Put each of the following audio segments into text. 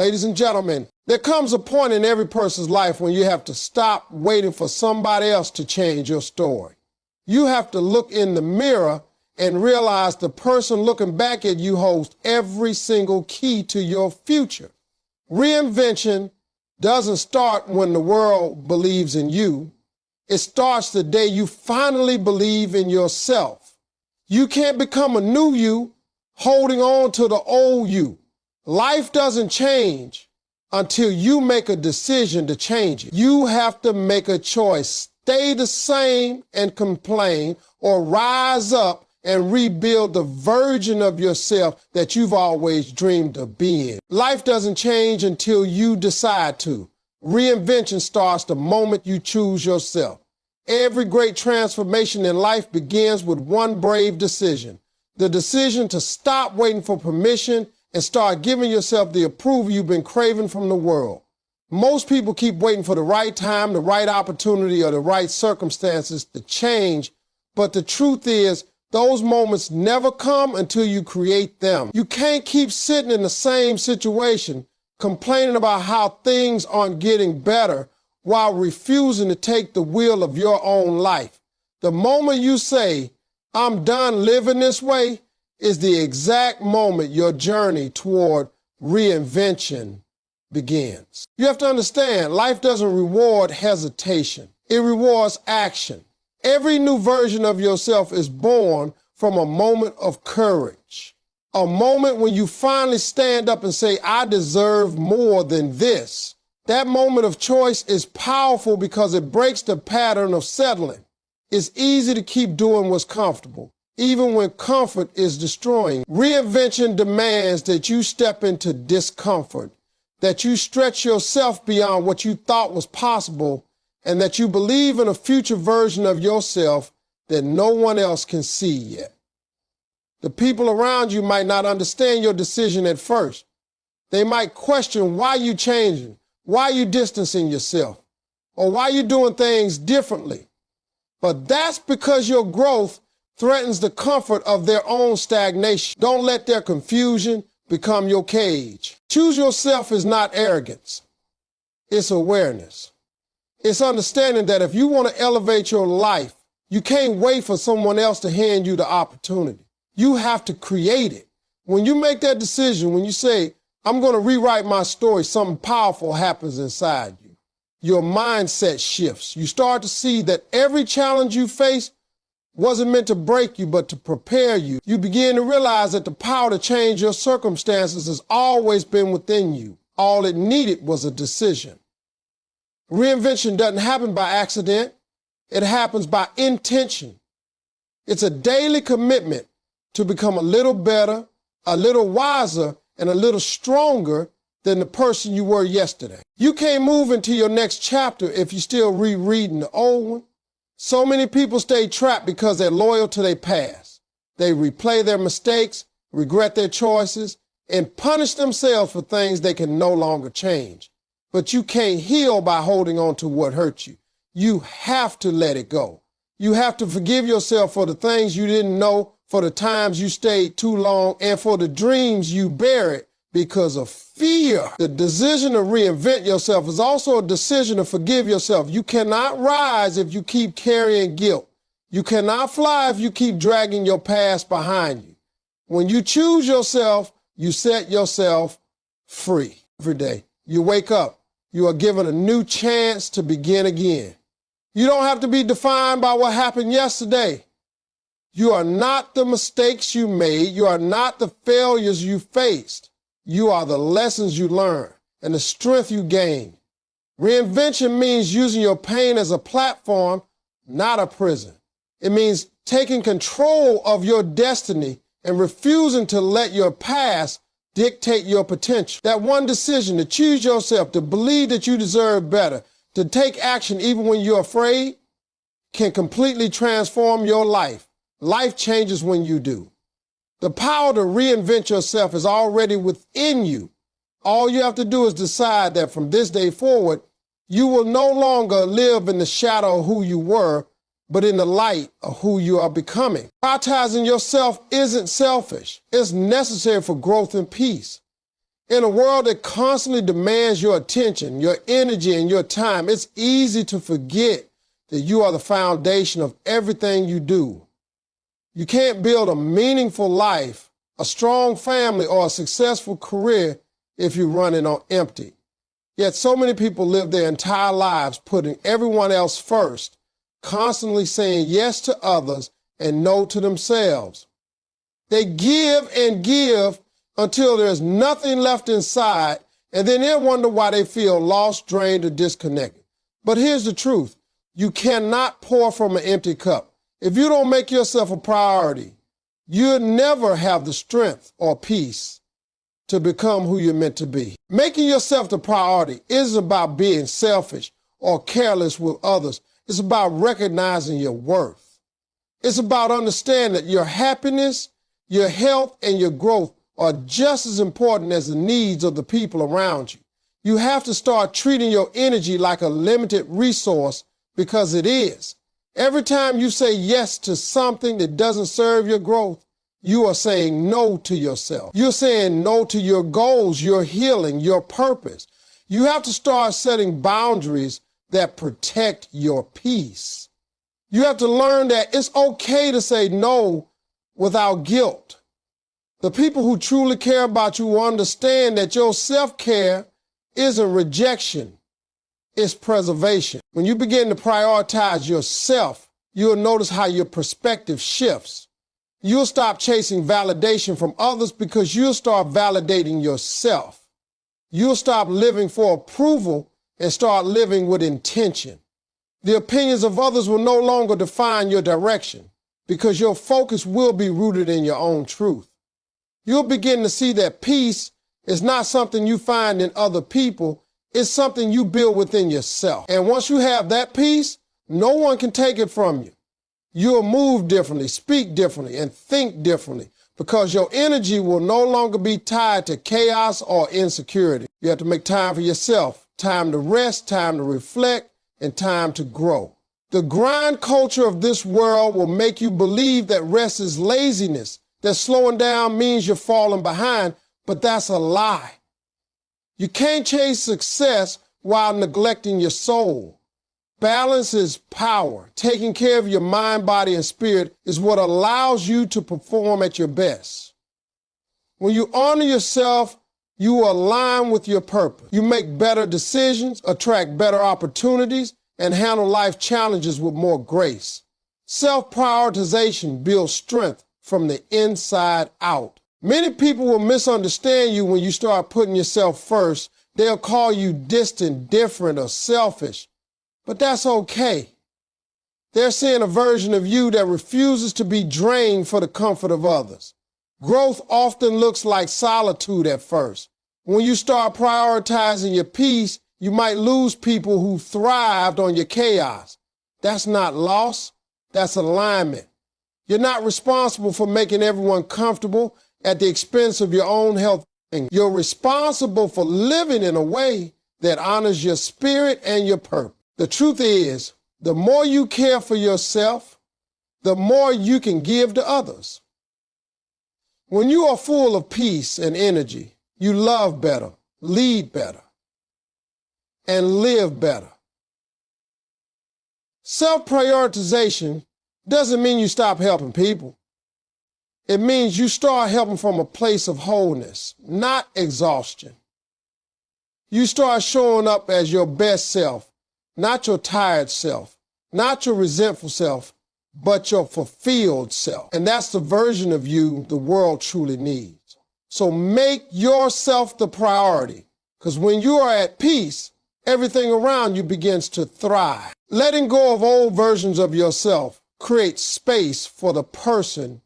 Ladies and gentlemen, there comes a point in every person's life when you have to stop waiting for somebody else to change your story. You have to look in the mirror and realize the person looking back at you holds every single key to your future. Reinvention doesn't start when the world believes in you. It starts the day you finally believe in yourself. You can't become a new you holding on to the old you. Life doesn't change until you make a decision to change it. You have to make a choice. Stay the same and complain, or rise up and rebuild the version of yourself that you've always dreamed of being. Life doesn't change until you decide to. Reinvention starts the moment you choose yourself. Every great transformation in life begins with one brave decision. The decision to stop waiting for permission and start giving yourself the approval you've been craving from the world. Most people keep waiting for the right time, the right opportunity, or the right circumstances to change, but the truth is, those moments never come until you create them. You can't keep sitting in the same situation, complaining about how things aren't getting better while refusing to take the wheel of your own life. The moment you say, "I'm done living this way," is the exact moment your journey toward reinvention begins. You have to understand, life doesn't reward hesitation. It rewards action. Every new version of yourself is born from a moment of courage. A moment when you finally stand up and say, "I deserve more than this." That moment of choice is powerful because it breaks the pattern of settling. It's easy to keep doing what's comfortable, even when comfort is destroying. Reinvention demands that you step into discomfort, that you stretch yourself beyond what you thought was possible, and that you believe in a future version of yourself that no one else can see yet. The people around you might not understand your decision at first. They might question why you changing, why you distancing yourself, or why you doing things differently. But that's because your growth threatens the comfort of their own stagnation. Don't let their confusion become your cage. Choose yourself is not arrogance. It's awareness. It's understanding that if you want to elevate your life, you can't wait for someone else to hand you the opportunity. You have to create it. When you make that decision, when you say, "I'm going to rewrite my story," something powerful happens inside you. Your mindset shifts. You start to see that every challenge you face wasn't meant to break you, but to prepare you. You begin to realize that the power to change your circumstances has always been within you. All it needed was a decision. Reinvention doesn't happen by accident. It happens by intention. It's a daily commitment to become a little better, a little wiser, and a little stronger than the person you were yesterday. You can't move into your next chapter if you're still rereading the old one. So many people stay trapped because they're loyal to their past. They replay their mistakes, regret their choices, and punish themselves for things they can no longer change. But you can't heal by holding on to what hurt you. You have to let it go. You have to forgive yourself for the things you didn't know, for the times you stayed too long, and for the dreams you buried because of fear. The decision to reinvent yourself is also a decision to forgive yourself. You cannot rise if you keep carrying guilt. You cannot fly if you keep dragging your past behind you. When you choose yourself, you set yourself free. Every day you wake up, you are given a new chance to begin again. You don't have to be defined by what happened yesterday. You are not the mistakes you made. You are not the failures you faced. You are the lessons you learned and the strength you gained. Reinvention means using your pain as a platform, not a prison. It means taking control of your destiny and refusing to let your past dictate your potential. That one decision to choose yourself, to believe that you deserve better, to take action even when you're afraid, can completely transform your life. Life changes when you do. The power to reinvent yourself is already within you. All you have to do is decide that from this day forward, you will no longer live in the shadow of who you were, but in the light of who you are becoming. Prioritizing yourself isn't selfish. It's necessary for growth and peace. In a world that constantly demands your attention, your energy, and your time, it's easy to forget that you are the foundation of everything you do. You can't build a meaningful life, a strong family, or a successful career if you're running on empty. Yet so many people live their entire lives putting everyone else first, constantly saying yes to others and no to themselves. They give and give until there's nothing left inside, and then they wonder why they feel lost, drained, or disconnected. But here's the truth. You cannot pour from an empty cup. If you don't make yourself a priority, you'll never have the strength or peace to become who you're meant to be. Making yourself the priority isn't about being selfish or careless with others. It's about recognizing your worth. It's about understanding that your happiness, your health, and your growth are just as important as the needs of the people around you. You have to start treating your energy like a limited resource, because it is. Every time you say yes to something that doesn't serve your growth, you are saying no to yourself. You're saying no to your goals, your healing, your purpose. You have to start setting boundaries that protect your peace. You have to learn that it's okay to say no without guilt. The people who truly care about you will understand that your self-care isn't rejection, it's preservation. When you begin to prioritize yourself, you'll notice how your perspective shifts. You'll stop chasing validation from others because you'll start validating yourself. You'll stop living for approval and start living with intention. The opinions of others will no longer define your direction because your focus will be rooted in your own truth. You'll begin to see that peace is not something you find in other people, it's something you build within yourself. And once you have that peace, no one can take it from you. You'll move differently, speak differently, and think differently because your energy will no longer be tied to chaos or insecurity. You have to make time for yourself, time to rest, time to reflect, and time to grow. The grind culture of this world will make you believe that rest is laziness, that slowing down means you're falling behind, but that's a lie. You can't chase success while neglecting your soul. Balance is power. Taking care of your mind, body, and spirit is what allows you to perform at your best. When you honor yourself, you align with your purpose. You make better decisions, attract better opportunities, and handle life challenges with more grace. Self-prioritization builds strength from the inside out. Many people will misunderstand you when you start putting yourself first. They'll call you distant, different, or selfish. But that's okay. They're seeing a version of you that refuses to be drained for the comfort of others. Growth often looks like solitude at first. When you start prioritizing your peace, you might lose people who thrived on your chaos. That's not loss, that's alignment. You're not responsible for making everyone comfortable at the expense of your own health. You're responsible for living in a way that honors your spirit and your purpose. The truth is, the more you care for yourself, the more you can give to others. When you are full of peace and energy, you love better, lead better, and live better. Self-prioritization doesn't mean you stop helping people. It means you start helping from a place of wholeness, not exhaustion. You start showing up as your best self, not your tired self, not your resentful self, but your fulfilled self. And that's the version of you the world truly needs. So make yourself the priority, because when you are at peace, everything around you begins to thrive. Letting go of old versions of yourself creates space for the person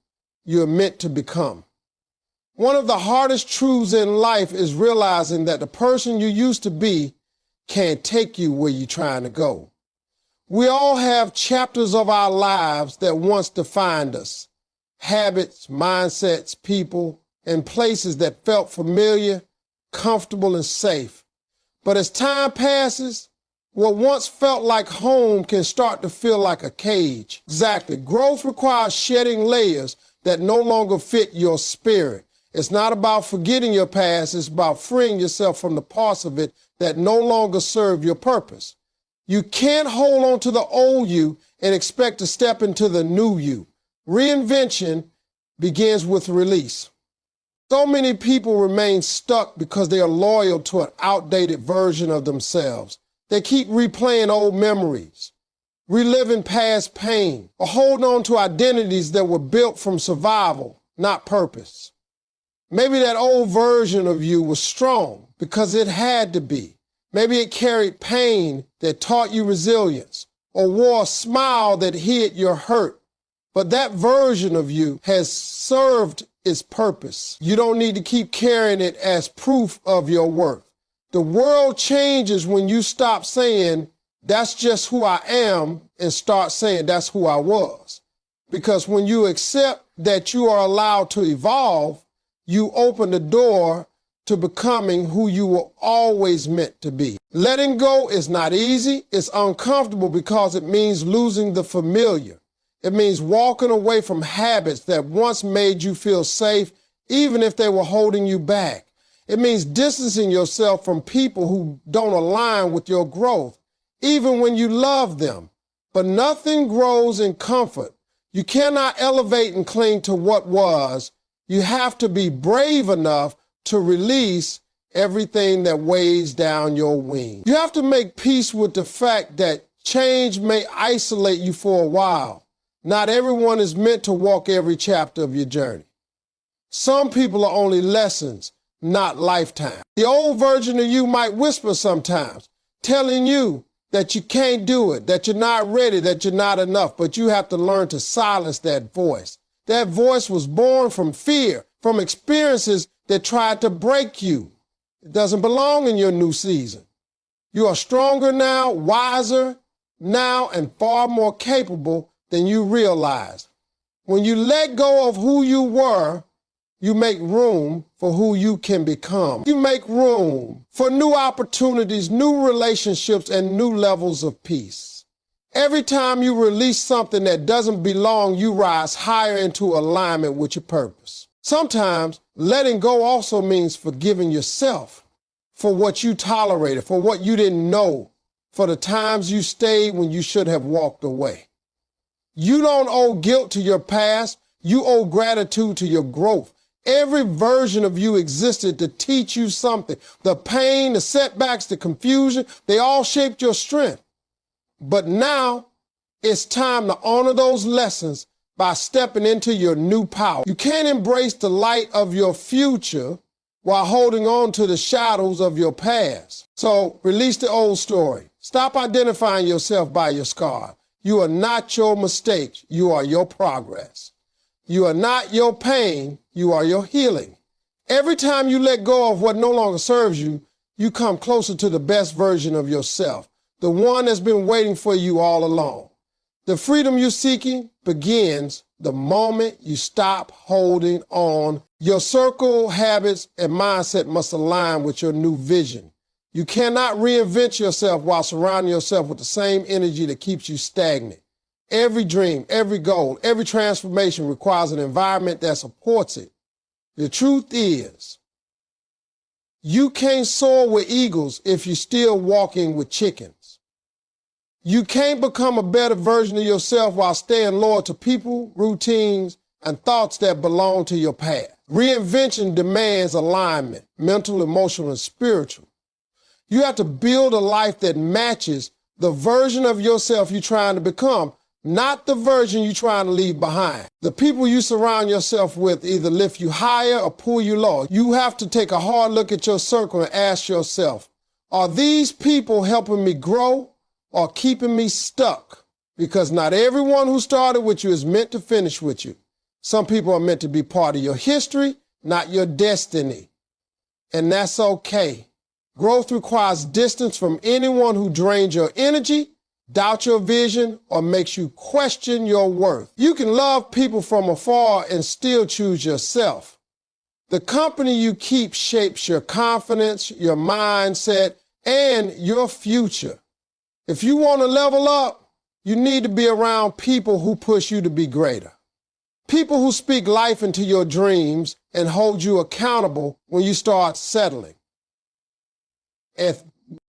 you're meant to become. One of the hardest truths in life is realizing that the person you used to be can't take you where you're trying to go. We all have chapters of our lives that once defined us. Habits, mindsets, people, and places that felt familiar, comfortable, and safe. But as time passes, what once felt like home can start to feel like a cage. Exactly. Growth requires shedding layers that no longer fit your spirit. It's not about forgetting your past. It's about freeing yourself from the parts of it that no longer serve your purpose. You can't hold on to the old you and expect to step into the new you. Reinvention begins with release. So many people remain stuck because they are loyal to an outdated version of themselves. They keep replaying old memories, reliving past pain, or holding on to identities that were built from survival, not purpose. Maybe that old version of you was strong because it had to be. Maybe it carried pain that taught you resilience, or wore a smile that hid your hurt. But that version of you has served its purpose. You don't need to keep carrying it as proof of your worth. The world changes when you stop saying, that's just who I am, and start saying, that's who I was. Because when you accept that you are allowed to evolve, you open the door to becoming who you were always meant to be. Letting go is not easy. It's uncomfortable because it means losing the familiar. It means walking away from habits that once made you feel safe, even if they were holding you back. It means distancing yourself from people who don't align with your growth, even when you love them. But nothing grows in comfort. You cannot elevate and cling to what was. You have to be brave enough to release everything that weighs down your wings. You have to make peace with the fact that change may isolate you for a while. Not everyone is meant to walk every chapter of your journey. Some people are only lessons, not lifetime. The old version of you might whisper sometimes, telling you that you can't do it, that you're not ready, that you're not enough, but you have to learn to silence that voice. That voice was born from fear, from experiences that tried to break you. It doesn't belong in your new season. You are stronger now, wiser now, and far more capable than you realize. When you let go of who you were, you make room for who you can become. You make room for new opportunities, new relationships, and new levels of peace. Every time you release something that doesn't belong, you rise higher into alignment with your purpose. Sometimes letting go also means forgiving yourself for what you tolerated, for what you didn't know, for the times you stayed when you should have walked away. You don't owe guilt to your past. You owe gratitude to your growth. Every version of you existed to teach you something. The pain, the setbacks, the confusion, they all shaped your strength. But now it's time to honor those lessons by stepping into your new power. You can't embrace the light of your future while holding on to the shadows of your past. So release the old story. Stop identifying yourself by your scar. You are not your mistake. You are your progress. You are not your pain. You are your healing. Every time you let go of what no longer serves you, you come closer to the best version of yourself, the one that's been waiting for you all along. The freedom you're seeking begins the moment you stop holding on. Your circle, habits, and mindset must align with your new vision. You cannot reinvent yourself while surrounding yourself with the same energy that keeps you stagnant. Every dream, every goal, every transformation requires an environment that supports it. The truth is, you can't soar with eagles if you're still walking with chickens. You can't become a better version of yourself while staying loyal to people, routines, and thoughts that belong to your past. Reinvention demands alignment, mental, emotional, and spiritual. You have to build a life that matches the version of yourself you're trying to become, not the version you're trying to leave behind. The people you surround yourself with either lift you higher or pull you low. You have to take a hard look at your circle and ask yourself, are these people helping me grow or keeping me stuck? Because not everyone who started with you is meant to finish with you. Some people are meant to be part of your history, not your destiny. And that's okay. Growth requires distance from anyone who drains your energy, doubt your vision, or makes you question your worth. You can love people from afar and still choose yourself. The company you keep shapes your confidence, your mindset, and your future. If you want to level up, you need to be around people who push you to be greater. People who speak life into your dreams and hold you accountable when you start settling.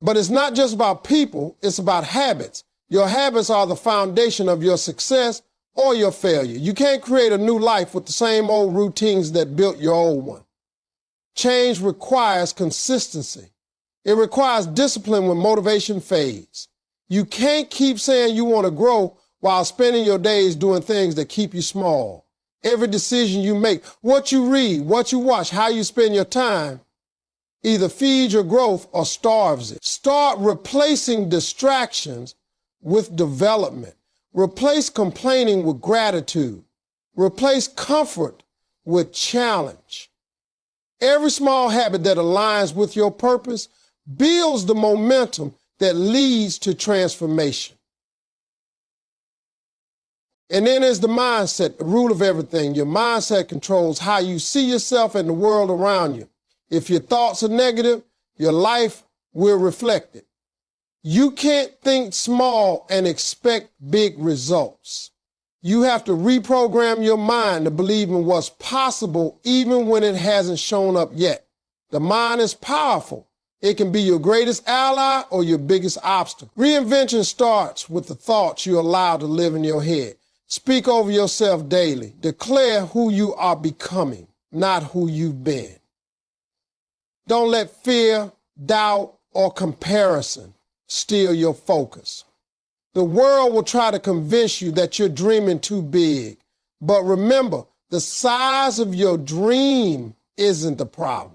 But it's not just about people, it's about habits. Your habits are the foundation of your success or your failure. You can't create a new life with the same old routines that built your old one. Change requires consistency. It requires discipline when motivation fades. You can't keep saying you want to grow while spending your days doing things that keep you small. Every decision you make, what you read, what you watch, how you spend your time, either feeds your growth or starves it. Start replacing distractions with development. Replace complaining with gratitude. Replace comfort with challenge. Every small habit that aligns with your purpose builds the momentum that leads to transformation. And then there's the mindset, the root of everything. Your mindset controls how you see yourself and the world around you. If your thoughts are negative, your life will reflect it. You can't think small and expect big results. You have to reprogram your mind to believe in what's possible even when it hasn't shown up yet. The mind is powerful. It can be your greatest ally or your biggest obstacle. Reinvention starts with the thoughts you allow to live in your head. Speak over yourself daily. Declare who you are becoming, not who you've been. Don't let fear, doubt, or comparison steal your focus. The world will try to convince you that you're dreaming too big. But remember, the size of your dream isn't the problem.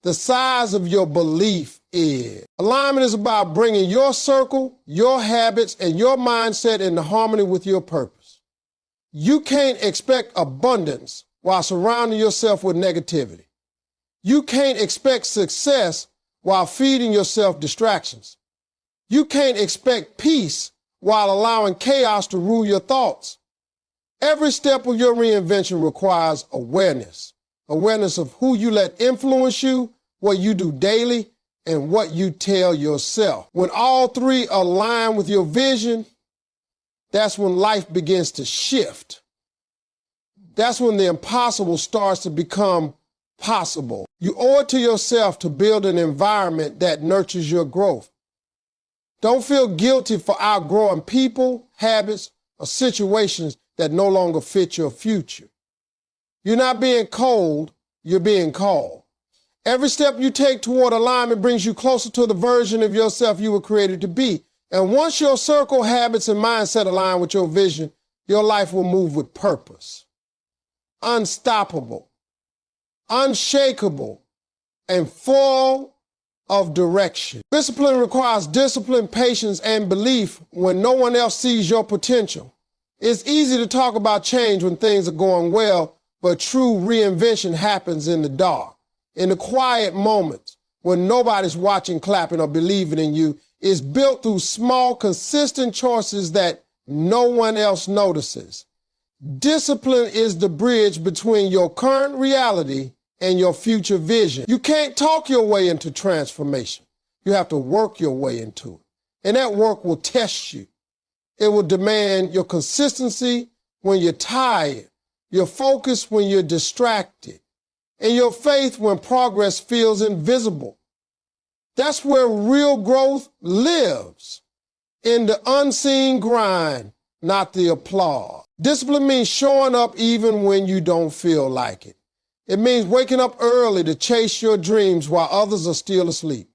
The size of your belief is. Alignment is about bringing your circle, your habits, and your mindset into harmony with your purpose. You can't expect abundance while surrounding yourself with negativity. You can't expect success while feeding yourself distractions. You can't expect peace while allowing chaos to rule your thoughts. Every step of your reinvention requires awareness. Awareness of who you let influence you, what you do daily, and what you tell yourself. When all three align with your vision, that's when life begins to shift. That's when the impossible starts to become possible. You owe it to yourself to build an environment that nurtures your growth. Don't feel guilty for outgrowing people, habits, or situations that no longer fit your future. You're not being cold, you're being called. Every step you take toward alignment brings you closer to the version of yourself you were created to be. And once your circle, habits, and mindset align with your vision, your life will move with purpose. Unstoppable, unshakable, and full of direction. Discipline requires discipline, patience, and belief when no one else sees your potential. It's easy to talk about change when things are going well, but true reinvention happens in the dark. In the quiet moments when nobody's watching, clapping, or believing in you. Is built through small, consistent choices that no one else notices. Discipline is the bridge between your current reality and your future vision. You can't talk your way into transformation. You have to work your way into it. And that work will test you. It will demand your consistency when you're tired, your focus when you're distracted, and your faith when progress feels invisible. That's where real growth lives, in the unseen grind, not the applause. Discipline means showing up even when you don't feel like it. It means waking up early to chase your dreams while others are still asleep.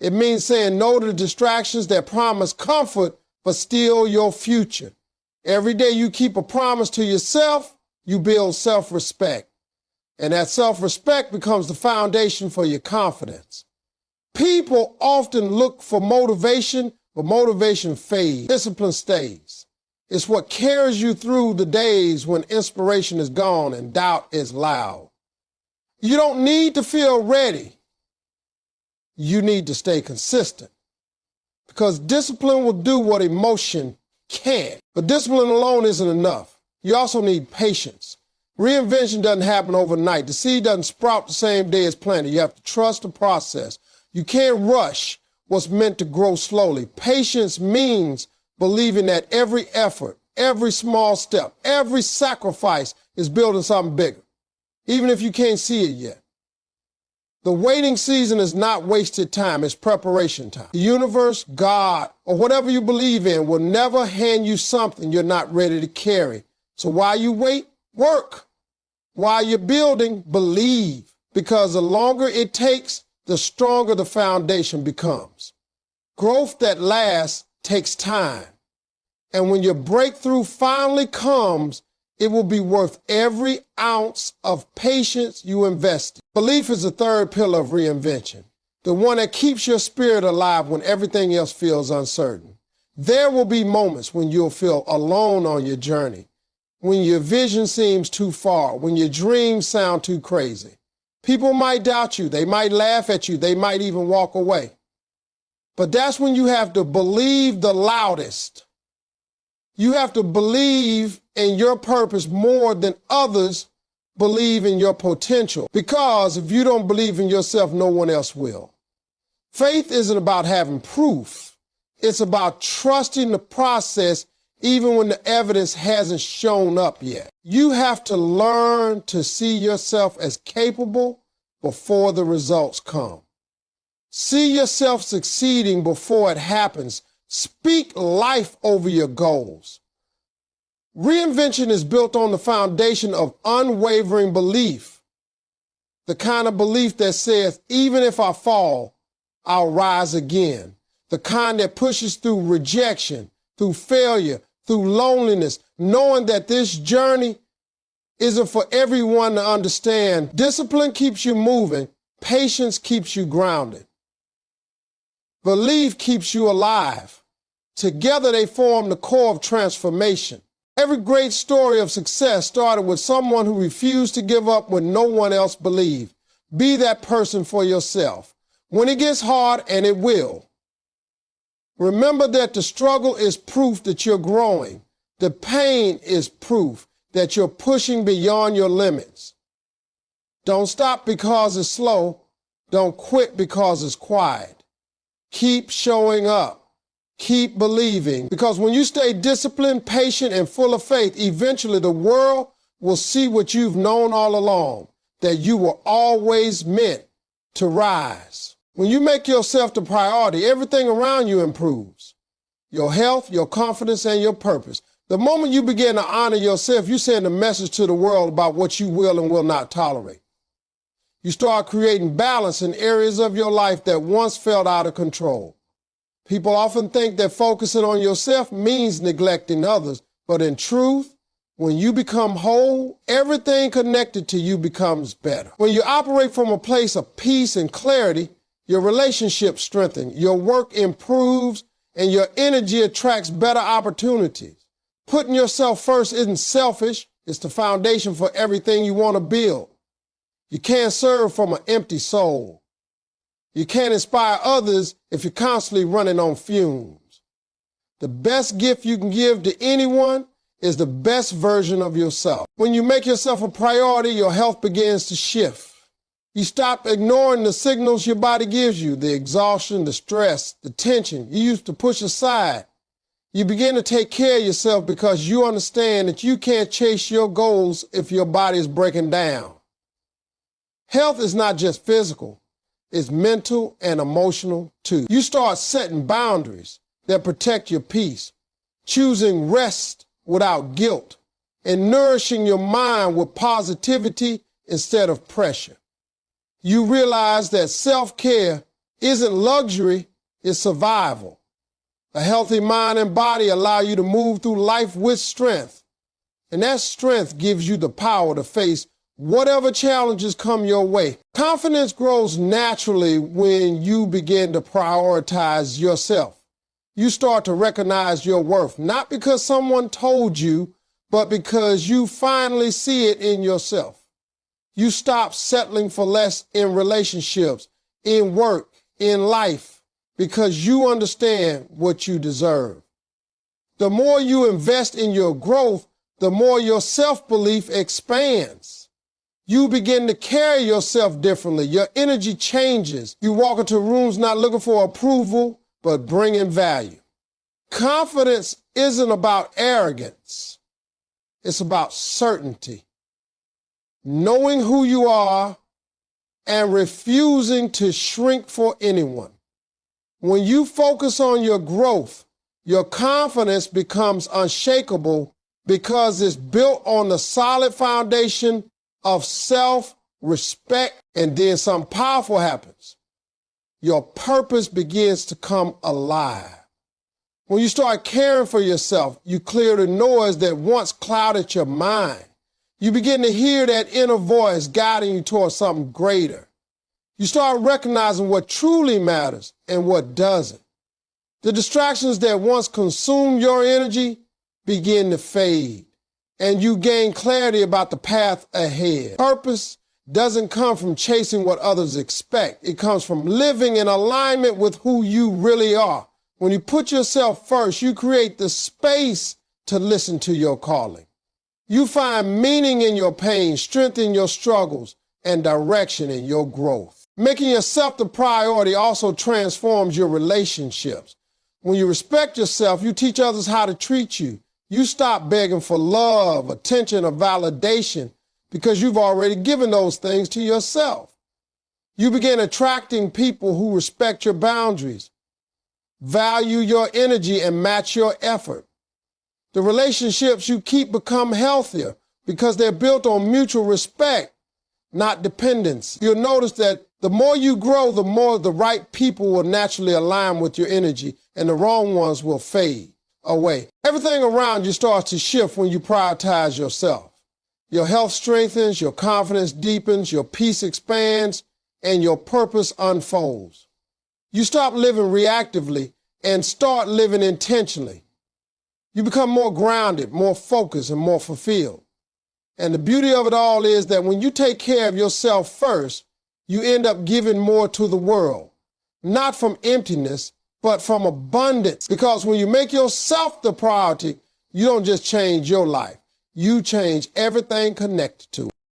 It means saying no to the distractions that promise comfort but steal your future. Every day you keep a promise to yourself, you build self-respect. And that self-respect becomes the foundation for your confidence. People often look for motivation, but motivation fades. Discipline stays. It's what carries you through the days when inspiration is gone and doubt is loud. You don't need to feel ready. You need to stay consistent. Because discipline will do what emotion can't. But discipline alone isn't enough. You also need patience. Reinvention doesn't happen overnight. The seed doesn't sprout the same day as planted. You have to trust the process. You can't rush what's meant to grow slowly. Patience means believing that every effort, every small step, every sacrifice is building something bigger, even if you can't see it yet. The waiting season is not wasted time, it's preparation time. The universe, God, or whatever you believe in will never hand you something you're not ready to carry. So while you wait, work. While you're building, believe. Because the longer it takes, the stronger the foundation becomes. Growth that lasts takes time. And when your breakthrough finally comes, it will be worth every ounce of patience you invested. Belief is the third pillar of reinvention, the one that keeps your spirit alive when everything else feels uncertain. There will be moments when you'll feel alone on your journey, when your vision seems too far, when your dreams sound too crazy. People might doubt you, they might laugh at you, they might even walk away. But that's when you have to believe the loudest. You have to believe in your purpose more than others believe in your potential. Because if you don't believe in yourself, no one else will. Faith isn't about having proof. It's about trusting the process even when the evidence hasn't shown up yet. You have to learn to see yourself as capable before the results come. See yourself succeeding before it happens. Speak life over your goals. Reinvention is built on the foundation of unwavering belief. The kind of belief that says, even if I fall, I'll rise again. The kind that pushes through rejection, through failure, through loneliness, knowing that this journey isn't for everyone to understand. Discipline keeps you moving. Patience keeps you grounded. Belief keeps you alive. Together they form the core of transformation. Every great story of success started with someone who refused to give up when no one else believed. Be that person for yourself. When it gets hard, and it will, remember that the struggle is proof that you're growing. The pain is proof that you're pushing beyond your limits. Don't stop because it's slow. Don't quit because it's quiet. Keep showing up. Keep believing. Because when you stay disciplined, patient, and full of faith, eventually the world will see what you've known all along, that you were always meant to rise. When you make yourself the priority, everything around you improves. Your health, your confidence, and your purpose. The moment you begin to honor yourself, you send a message to the world about what you will and will not tolerate. You start creating balance in areas of your life that once felt out of control. People often think that focusing on yourself means neglecting others, but in truth, when you become whole, everything connected to you becomes better. When you operate from a place of peace and clarity, your relationships strengthen, your work improves, and your energy attracts better opportunities. Putting yourself first isn't selfish, it's the foundation for everything you want to build. You can't serve from an empty soul. You can't inspire others if you're constantly running on fumes. The best gift you can give to anyone is the best version of yourself. When you make yourself a priority, your health begins to shift. You stop ignoring the signals your body gives you, the exhaustion, the stress, the tension you used to push aside. You begin to take care of yourself because you understand that you can't chase your goals if your body is breaking down. Health is not just physical, it's mental and emotional too. You start setting boundaries that protect your peace, choosing rest without guilt, and nourishing your mind with positivity instead of pressure. You realize that self-care isn't luxury, it's survival. A healthy mind and body allow you to move through life with strength. And that strength gives you the power to face whatever challenges come your way. Confidence grows naturally when you begin to prioritize yourself. You start to recognize your worth, not because someone told you, but because you finally see it in yourself. You stop settling for less in relationships, in work, in life, because you understand what you deserve. The more you invest in your growth, the more your self-belief expands. You begin to carry yourself differently. Your energy changes. You walk into rooms not looking for approval, but bringing value. Confidence isn't about arrogance. It's about certainty. Knowing who you are and refusing to shrink for anyone. When you focus on your growth, your confidence becomes unshakable because it's built on the solid foundation of self-respect, and then something powerful happens. Your purpose begins to come alive. When you start caring for yourself, you clear the noise that once clouded your mind. You begin to hear that inner voice guiding you towards something greater. You start recognizing what truly matters and what doesn't. The distractions that once consumed your energy begin to fade, and you gain clarity about the path ahead. Purpose doesn't come from chasing what others expect. It comes from living in alignment with who you really are. When you put yourself first, you create the space to listen to your calling. You find meaning in your pain, strength in your struggles, and direction in your growth. Making yourself the priority also transforms your relationships. When you respect yourself, you teach others how to treat you. You stop begging for love, attention, or validation because you've already given those things to yourself. You begin attracting people who respect your boundaries, value your energy, and match your effort. The relationships you keep become healthier because they're built on mutual respect, not dependence. You'll notice that the more you grow, the more the right people will naturally align with your energy and the wrong ones will fade away. Everything around you starts to shift when you prioritize yourself. Your health strengthens, your confidence deepens, your peace expands, and your purpose unfolds. You stop living reactively and start living intentionally. You become more grounded, more focused, and more fulfilled. And the beauty of it all is that when you take care of yourself first, you end up giving more to the world, not from emptiness, but from abundance. Because when you make yourself the priority, you don't just change your life, you change everything connected to it.